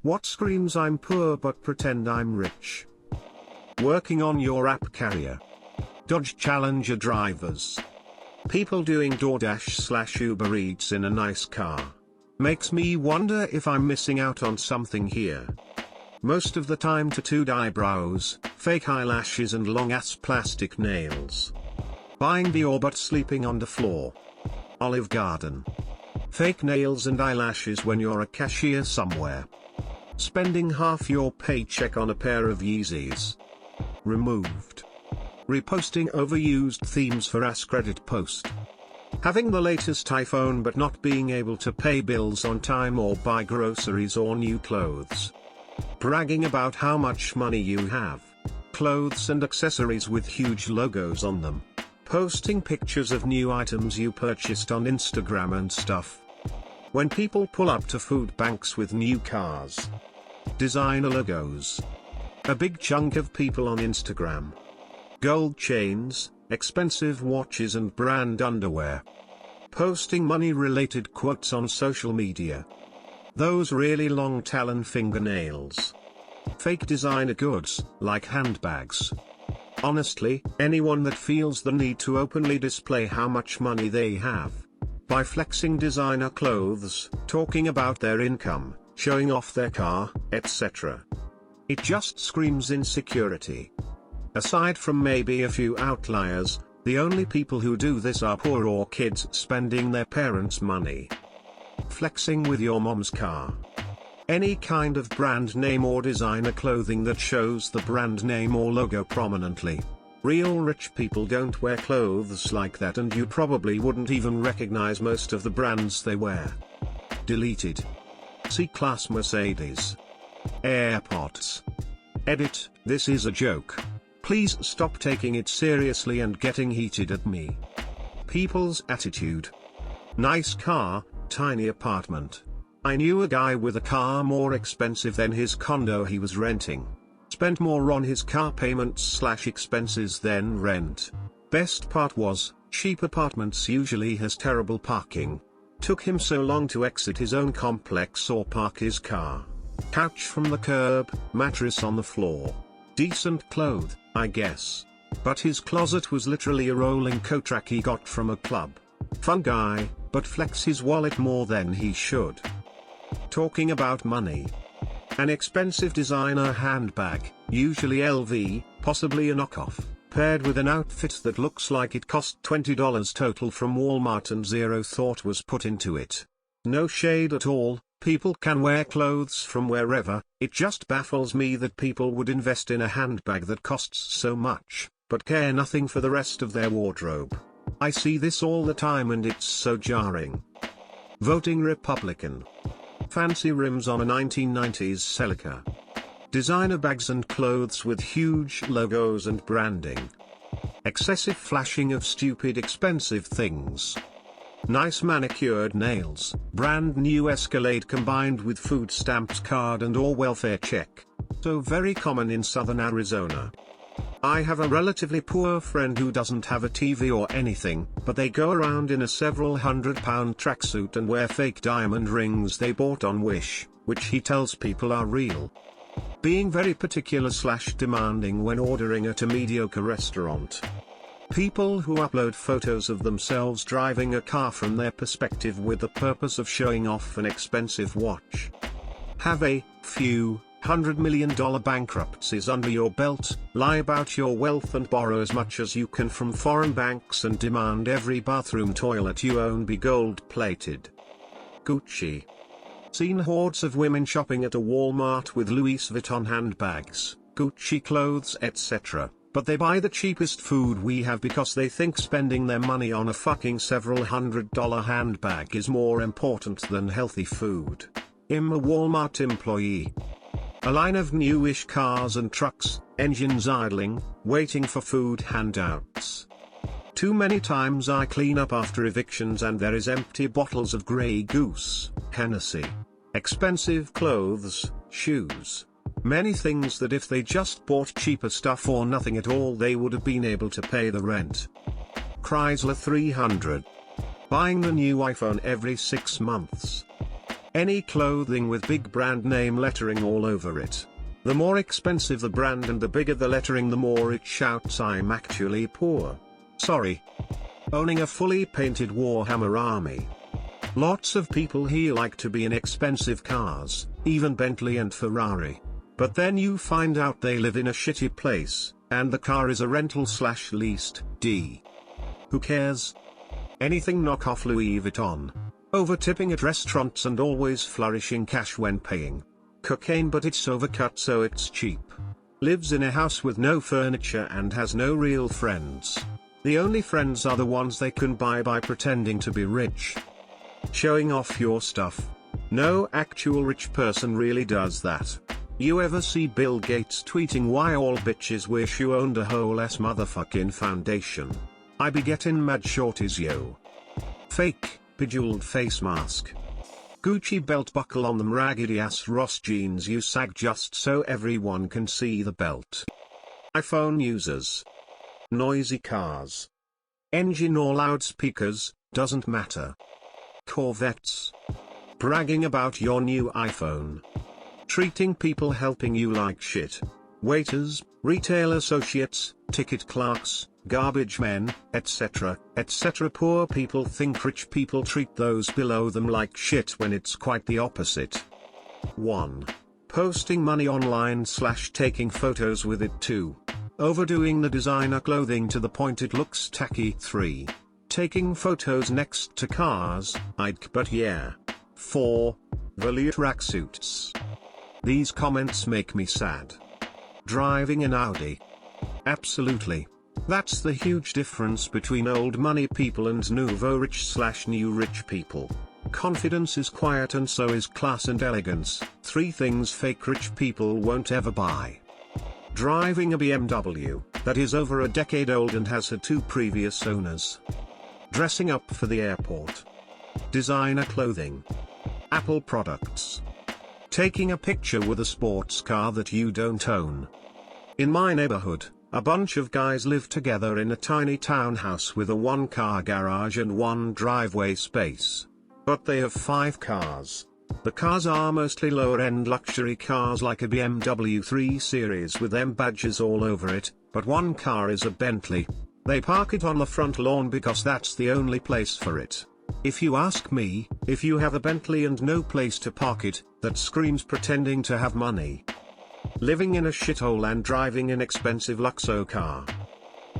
What screams I'm poor but pretend I'm rich? Working on your app carrier. Dodge Challenger drivers. People doing DoorDash/Uber Eats in a nice car. Makes me wonder if I'm missing out on something here. Most of the time tattooed eyebrows, fake eyelashes and long-ass plastic nails. Buying Dior but sleeping on the floor. Olive Garden. Fake nails and eyelashes when you're a cashier somewhere. Spending half your paycheck on a pair of Yeezys. Removed. Reposting overused themes for AskReddit post. Having the latest iPhone but not being able to pay bills on time or buy groceries or new clothes. Bragging about how much money you have. Clothes and accessories with huge logos on them. Posting pictures of new items you purchased on Instagram and stuff. When people pull up to food banks with new cars. Designer logos. A big chunk of people on Instagram. Gold chains, expensive watches and brand underwear. Posting money-related quotes on social media. Those really long talon fingernails. Fake designer goods, like handbags. Honestly, anyone that feels the need to openly display how much money they have. By flexing designer clothes, talking about their income, showing off their car, etc. It just screams insecurity. Aside from maybe a few outliers, the only people who do this are poor or kids spending their parents' money. Flexing with your mom's car. Any kind of brand name or designer clothing that shows the brand name or logo prominently. Real rich people don't wear clothes like that and you probably wouldn't even recognize most of the brands they wear. Deleted. C-Class Mercedes. AirPods. Edit, this is a joke. Please stop taking it seriously and getting heated at me. People's attitude. Nice car, tiny apartment. I knew a guy with a car more expensive than his condo he was renting. Spent more on his car payments/expenses than rent. Best part was, cheap apartments usually has terrible parking. Took him so long to exit his own complex or park his car. Couch from the curb, mattress on the floor. Decent clothes, I guess. But his closet was literally a rolling coat rack he got from a club. Fun guy, but flex his wallet more than he should. Talking about money. An expensive designer handbag, usually LV, possibly a knockoff, paired with an outfit that looks like it cost $20 total from Walmart and zero thought was put into it. No shade at all, people can wear clothes from wherever, it just baffles me that people would invest in a handbag that costs so much, but care nothing for the rest of their wardrobe. I see this all the time and it's so jarring. Voting Republican. Fancy rims on a 1990s Celica. Designer bags and clothes with huge logos and branding. Excessive flashing of stupid expensive things. Nice manicured nails, brand new Escalade combined with food stamps card and or welfare check. So very common in southern Arizona. I have a relatively poor friend who doesn't have a TV or anything, but they go around in a several £100 tracksuit and wear fake diamond rings they bought on Wish, which he tells people are real. Being very particular/demanding when ordering at a mediocre restaurant. People who upload photos of themselves driving a car from their perspective with the purpose of showing off an expensive watch. Have a few $100 million bankruptcies under your belt, lie about your wealth and borrow as much as you can from foreign banks and demand every bathroom toilet you own be gold-plated. Gucci. Seen hordes of women shopping at a Walmart with Louis Vuitton handbags, Gucci clothes etc., but they buy the cheapest food we have because they think spending their money on a fucking several $100 handbag is more important than healthy food. I'm a Walmart employee. A line of newish cars and trucks, engines idling, waiting for food handouts. Too many times I clean up after evictions and there is empty bottles of Grey Goose, Hennessy. Expensive clothes, shoes. Many things that if they just bought cheaper stuff or nothing at all they would have been able to pay the rent. Chrysler 300. Buying the new iPhone every 6 months. Any clothing with big brand name lettering all over it. The more expensive the brand and the bigger the lettering, the more it shouts, "I'm actually poor." Sorry. Owning a fully painted Warhammer army. Lots of people here like to be in expensive cars, even Bentley and Ferrari. But then you find out they live in a shitty place, and the car is a rental/leased. Who cares? Anything knockoff Louis Vuitton. Over-tipping at restaurants and always flourishing cash when paying. Cocaine, but it's overcut so it's cheap. Lives in a house with no furniture and has no real friends. The only friends are the ones they can buy by pretending to be rich. Showing off your stuff. No actual rich person really does that. You ever see Bill Gates tweeting why all bitches wish you owned a whole ass motherfucking foundation? I be getting mad shorties yo. Fake, bejeweled face mask. Gucci belt buckle on them raggedy ass Ross jeans you sag just so everyone can see the belt. iPhone users. Noisy cars. Engine or loudspeakers, doesn't matter. Corvettes. Bragging about your new iPhone. Treating people helping you like shit. Waiters, retail associates, ticket clerks, garbage men, etc., etc. Poor people think rich people treat those below them like shit when it's quite the opposite. 1. Posting money online/taking photos with it. 2. Overdoing the designer clothing to the point it looks tacky. 3. Taking photos next to cars, but yeah. 4. Velour tracksuits. These comments make me sad. Driving an Audi. Absolutely. That's the huge difference between old money people and nouveau rich/new rich people. Confidence is quiet and so is class and elegance, 3 things fake rich people won't ever buy. Driving a BMW, that is over a decade old and has had 2 previous owners. Dressing up for the airport. Designer clothing. Apple products. Taking a picture with a sports car that you don't own. In my neighborhood, a bunch of guys live together in a tiny townhouse with a 1-car garage and 1 driveway space. But they have 5 cars. The cars are mostly lower-end luxury cars like a BMW 3 Series with M badges all over it, but 1 car is a Bentley. They park it on the front lawn because that's the only place for it. If you ask me, if you have a Bentley and no place to park it, that screams pretending to have money. Living in a shithole and driving an expensive Luxo car.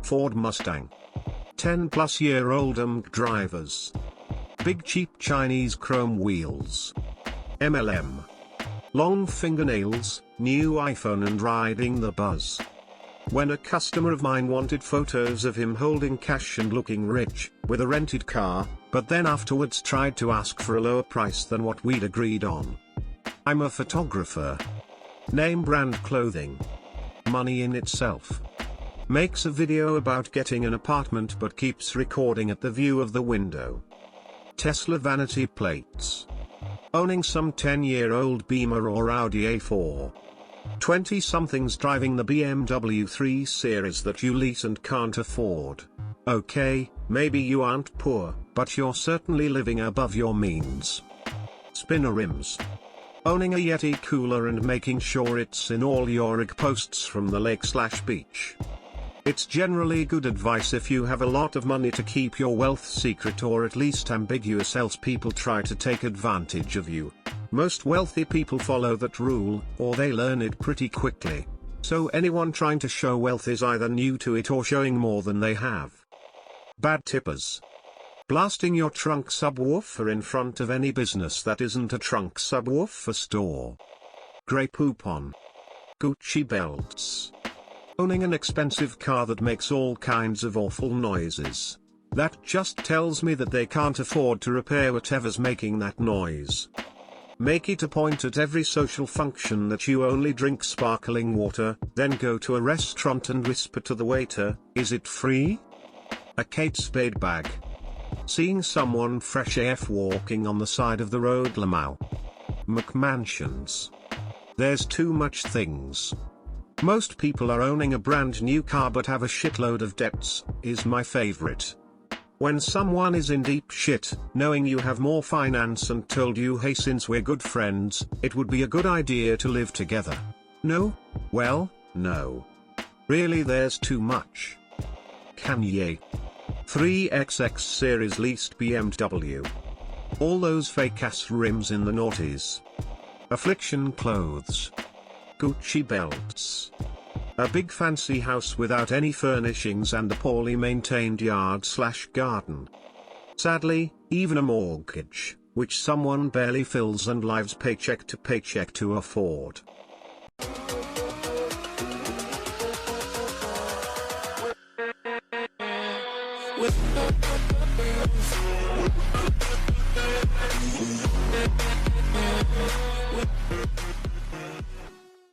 Ford Mustang. 10-plus-year-old drivers. Big cheap Chinese chrome wheels. MLM. Long fingernails, new iPhone and riding the buzz. When a customer of mine wanted photos of him holding cash and looking rich, with a rented car, but then afterwards tried to ask for a lower price than what we'd agreed on. I'm a photographer. Name brand clothing. Money in itself. Makes a video about getting an apartment but keeps recording at the view of the window. Tesla vanity plates. Owning some 10-year-old Beamer or Audi A4. 20-somethings driving the BMW 3 Series that you lease and can't afford. Okay, maybe you aren't poor, but you're certainly living above your means. Spinner rims. Owning a Yeti cooler and making sure it's in all your rig posts from the lake/beach. It's generally good advice if you have a lot of money to keep your wealth secret or at least ambiguous, else people try to take advantage of you. Most wealthy people follow that rule, or they learn it pretty quickly. So anyone trying to show wealth is either new to it or showing more than they have. Bad tippers. Blasting your trunk subwoofer in front of any business that isn't a trunk subwoofer store. Grey poop on. Gucci belts. Owning an expensive car that makes all kinds of awful noises. That just tells me that they can't afford to repair whatever's making that noise. Make it a point at every social function that you only drink sparkling water, then go to a restaurant and whisper to the waiter, "Is it free?" A Kate Spade bag. Seeing someone fresh AF walking on the side of the road. Lamau. McMansions. There's too much things. Most people are owning a brand new car but have a shitload of debts, is my favorite. When someone is in deep shit, knowing you have more finance and told you, hey, since we're good friends, it would be a good idea to live together. No? Well, no. Really, there's too much. Kanye. 3XX series leased BMW. All those fake ass rims in the noughties. Affliction clothes. Gucci belts. A big fancy house without any furnishings and a poorly maintained yard/garden. Sadly, even a mortgage, which someone barely fills and lives paycheck to paycheck to afford.